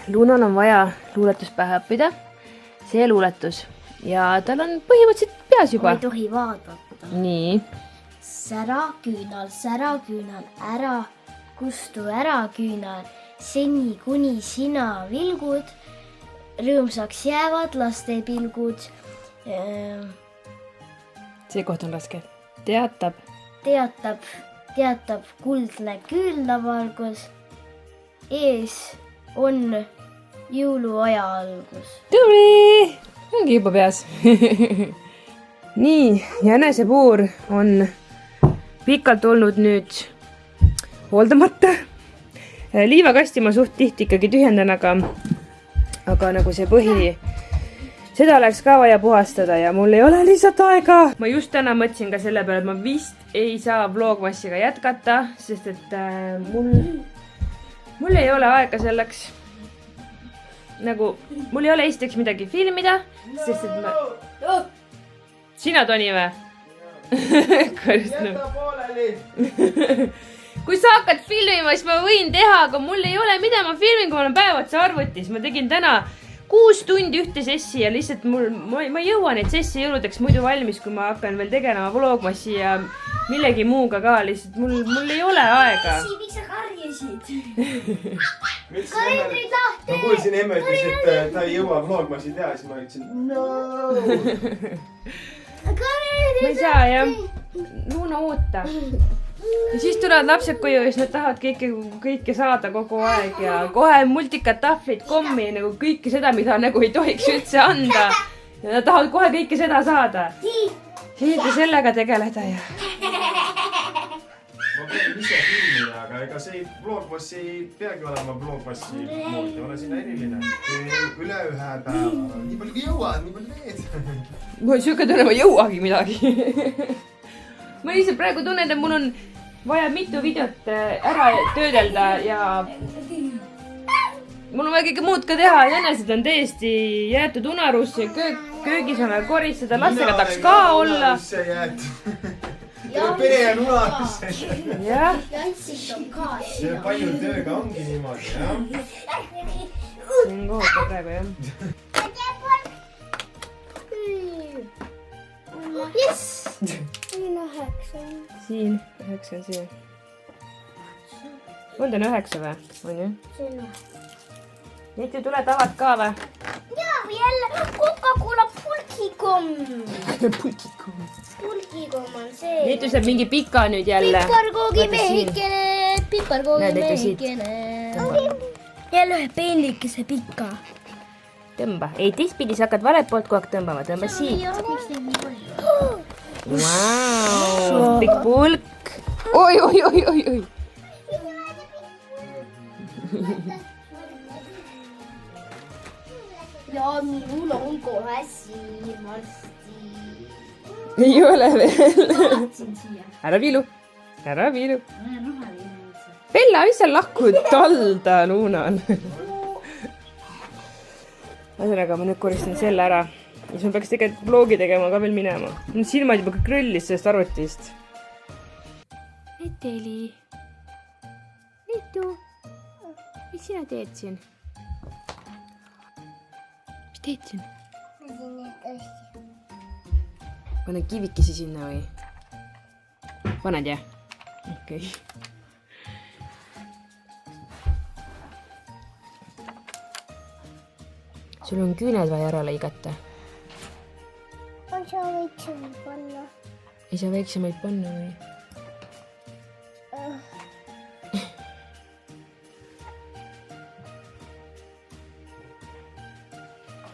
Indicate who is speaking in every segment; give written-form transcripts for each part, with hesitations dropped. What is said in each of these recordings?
Speaker 1: Lunal on vaja luuletus pähe õppida. See luuletus. Ja tal on põhimõtteliselt peas juba.
Speaker 2: Ma ei tohi vaadata.
Speaker 1: Nii.
Speaker 2: Sära küünal, ära kustu ära küünal. Seni kuni sina vilgud, rõõmsaks jäävad laste pilgud.
Speaker 1: See koht on raske. Teatab
Speaker 2: kuldne küünlavalgus. Ees on jõuluaja algus.
Speaker 1: Tubli! Ongi juba peas. Nii, jänesepuur on pikalt olnud nüüd hooldamata. Liivakasti ma suht tihti ikkagi tühjendan, aga nagu see põhi, seda oleks ka vaja puhastada ja mul ei ole lihtsalt aega. Ma just täna mõtlesin ka selle peale, et ma vist ei saa vlogmassiga jätkata, sest et mul ei ole aega selleks. Nagu, mul ei ole esiteks midagi filmida, sest et ma... Sina, Toni, või? Jäta pooleli! Kui sa hakkad filmima, siis ma võin teha, aga mul ei ole mida ma filmin, kui ma olen päev otsa arvutis. Ma tegin täna 6 tundi ühte sessi ja lihtsalt ma ei jõua neid sessi jõuludeks muidu valmis, kui ma hakkan veel tegelema vlogmassi ja millegi muuga ka. Lihtsalt mul ei ole aega.
Speaker 2: Miks sa karjusid?
Speaker 3: Ma kuulsin emme ütles, et ta ei jõua vlogmassi teha, siis ma ütlesin no.
Speaker 1: Ma ei saa, jah. Luna oota. Ja siis tulevad lapsed koju ja siis nad tahavad kõike saada kogu aeg ja kohe multikad, tahvlid, kommi, nagu kõike seda, mida nagu ei tohiks üldse anda. Ja nad tahavad kohe kõike seda saada. Siis sellega tegeleda ja...
Speaker 3: Ma pean ise filmida, aga ega see vlogmassi ei peagi olema vlogmassi moodi. Ole sinna eriline. Üle ühe päeva. Nii palju kui jõuad, nii palju teed.
Speaker 1: Mul on siuke tunne, ma jõuagi midagi. Ma lihtsalt praegu tunnen, et mul on vaja mitu videot ära töödelda ja mul on vaja kõike muud ka teha. Jänesed on täiesti jäetud unarusse. Köögis on veel koristada. Lastega tahaks ka olla.
Speaker 3: Unarusse jäetud. Pere on unarusse.
Speaker 1: Jah.
Speaker 3: See palju tööga ongi niimoodi, jah?
Speaker 1: See on kohutav praegu, jah.
Speaker 2: Yes! Siin 9.
Speaker 1: Siin 9 on siin. On ta 9 või? On ju?
Speaker 2: Siin 9.
Speaker 1: Nüüd tule tavad ka või?
Speaker 2: Jaa, jälle Coca-Cola pulkikomm.
Speaker 1: Pulkikomm.
Speaker 2: Pulkikomm on see.
Speaker 1: Nüüd saab mingi pika nüüd jälle.
Speaker 2: Piparkoogi mehikene. Jälle ühe peenlikese pika.
Speaker 1: Tõmba. Ei, teistpidi sa hakkad valet poolt kogu aeg tõmbama. Tõmba siit. Vau, pikk pulk. Oi.
Speaker 2: Ja minul on kohe siin varsti.
Speaker 1: Ei ole veel. Ära viilu. Bella, mis sa lahkud talda Lunal? Ühesõnaga, ma nüüd koristan selle ära. Ja siis ma peaks tegelikult vlogi tegema ka veel minema. Nüüd silmad juba krüllis sellest arvutist. Eteli. Etu. Mis sina teed siin? Mis teed siin? Pane kivikesi sinna või? Paned jah? Okei. Sul on küüned vaja ära lõigata.
Speaker 2: On saa väiksemaid panna?
Speaker 1: Ei saa väiksemaid panna või?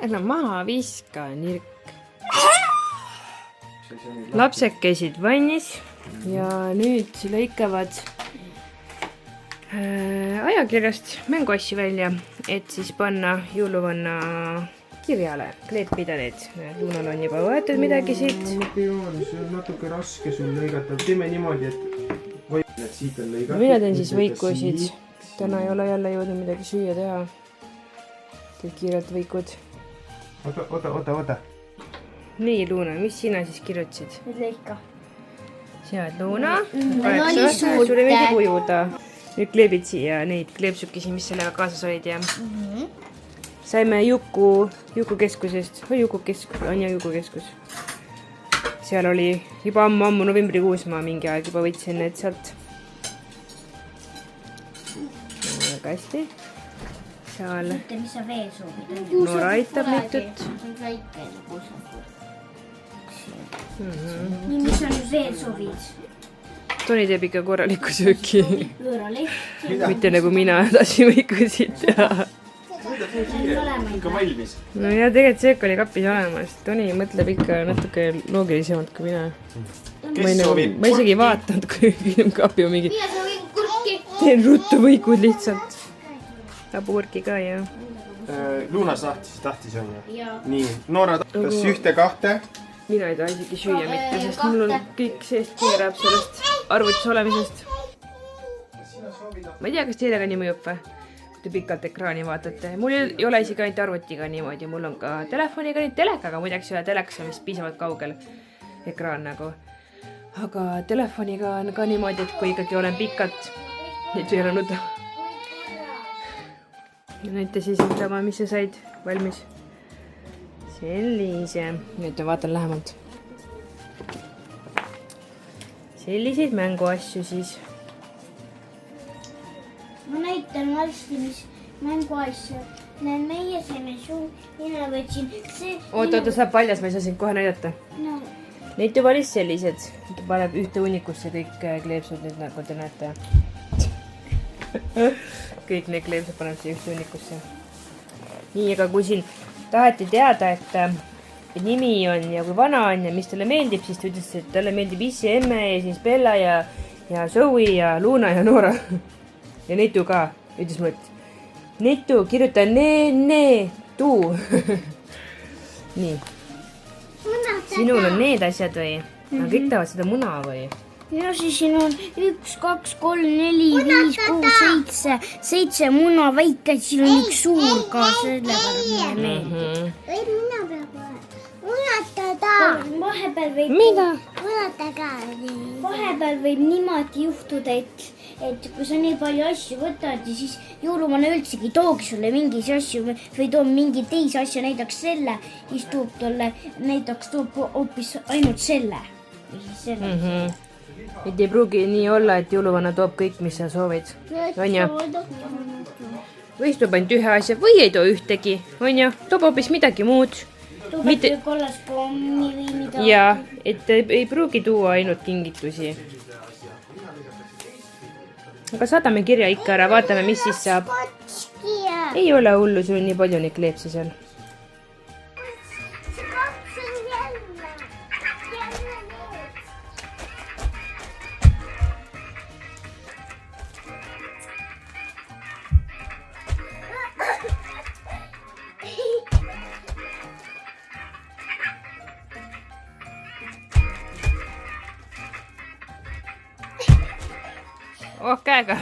Speaker 1: Ära maha viska, nirk. Lapsed käisid vannis ja nüüd lõikavad ajakirjast mänguasju välja, et siis panna jõuluvanna kirjale, kleepida need. Lunal on juba võetud midagi siit.
Speaker 3: See on natuke raske sul lõigata. Teeme niimoodi, et siit on lõigatud.
Speaker 1: Mina teen siis võikusid. Täna ei ole jälle jõudnud midagi süüa teha. Teed kiirelt võikud.
Speaker 3: Oota.
Speaker 1: Nii, Luna, mis sina siis kirjutasid?
Speaker 2: Nüüd lõika.
Speaker 1: Sina oled Luna.
Speaker 2: oli suurt.
Speaker 1: Sulle meeldib ujuda. nüüd kleebid siia neid kleepsukesi, mis sellega kaasas olid ja saime Juku keskusest, Juku keskus, Anja Juku keskus. Seal oli juba ammu novembrikuus, ma mingi aeg juba võtsin need sealt. Väga hästi. Seal
Speaker 2: Mõtle, mis sa veel soovid.
Speaker 1: Noora aitab mitut.
Speaker 2: See on väikene kuusakud. Nii, mis sa nüüd veel soovid?
Speaker 1: Toni teeb ikka korralikku sööki.
Speaker 2: Võõraleht.
Speaker 1: Mitte nagu mina tahtsime ikka siit teha.
Speaker 3: ikka valmis.
Speaker 1: No ja tegelikult söök oli kapis olemas. Toni mõtleb ikka natuke loogilisemalt kui mina.
Speaker 3: Kes soovib?
Speaker 1: Ma isegi ei vaatanud, kui külmkapi on mingi.
Speaker 2: Mina soovin kurki.
Speaker 1: Teen ruttu võikud lihtsalt. Hapukurki ka ja.
Speaker 3: Luunas tahtis on ju?
Speaker 2: Jaa.
Speaker 3: Nii, Noora tahtis ühte, kahte.
Speaker 1: Mina ei taha isegi süüa mitte, sest mul on kõik seest keerab sellest arvutis olemisest. Ma ei tea, kas teile ka nii mõjub või? Te pikalt ekraani vaatate. Mul ei ole isegi ainult arvutiga niimoodi. Mul on ka telefoniga nüüd telekaga. Muideks ei ole telekas on vist piisavalt kaugel ekraan nagu. Aga telefoniga on ka niimoodi, et kui ikkagi olen pikalt neid veeranud. Näite siis ütlema, mis sa said valmis. Sellise. Nüüd ma vaatan lähemalt. Selliseid mänguasju siis.
Speaker 2: Ma näitan varsti, mis mänguasju. Näen, meie saime mina võtsin see...
Speaker 1: Oota, saab paljas, ma ei saa sind kohe näidata.
Speaker 2: No,
Speaker 1: Neid juba oli sellised. Ta paneb ühte hunnikusse kõik kleepsud nüüd, nagu te näete. Kõik need kleepsud paneb siia ühte hunnikusse. Nii, aga kui siin taheti teada, et nimi on ja kui vana on ja mis talle meeldib, siis ta ütles, et talle meeldib Issi, Emme ja siis Bella ja Zoe ja Luna ja Noora. Ja Netu ka. Ütles mulle, et Netu, kirjuta ne-tu. Nii. Sinul on need asjad või? Aga kõik tahavad seda muna või?
Speaker 2: ja siis siin on 1, 2, 3, 4, 5, 6, 7 muna väike, siin on üks suur ka, sellepärast mulle meeldib.
Speaker 4: Või mina peab unatada.
Speaker 2: Vahepeal võib...
Speaker 1: Mida?
Speaker 4: Unatage.
Speaker 2: Vahepeal võib niimoodi juhtuda, et kui sa nii palju asju võtad ja siis jõulumane üldsegi toogi sulle mingis asju või toob mingi teise asja, näitaks selle, siis toob tolle, näitaks toob hoopis ainult selle. Või siis selle.
Speaker 1: Et ei pruugi nii olla, et jõuluvana toob kõik, mis sa soovid. On ju? Või toob ainult ühe asja või ei too ühtegi. On ju? Toob hoopis midagi muud.
Speaker 2: Toob äkki kollas pommi või midagi.
Speaker 1: Ja, et ei pruugi tuua ainult kingitusi. Aga saadame kirja ikka ära, vaatame, mis siis saab. Ei ole hullu, sul on nii palju neid kleepsi seal. Oh, käega.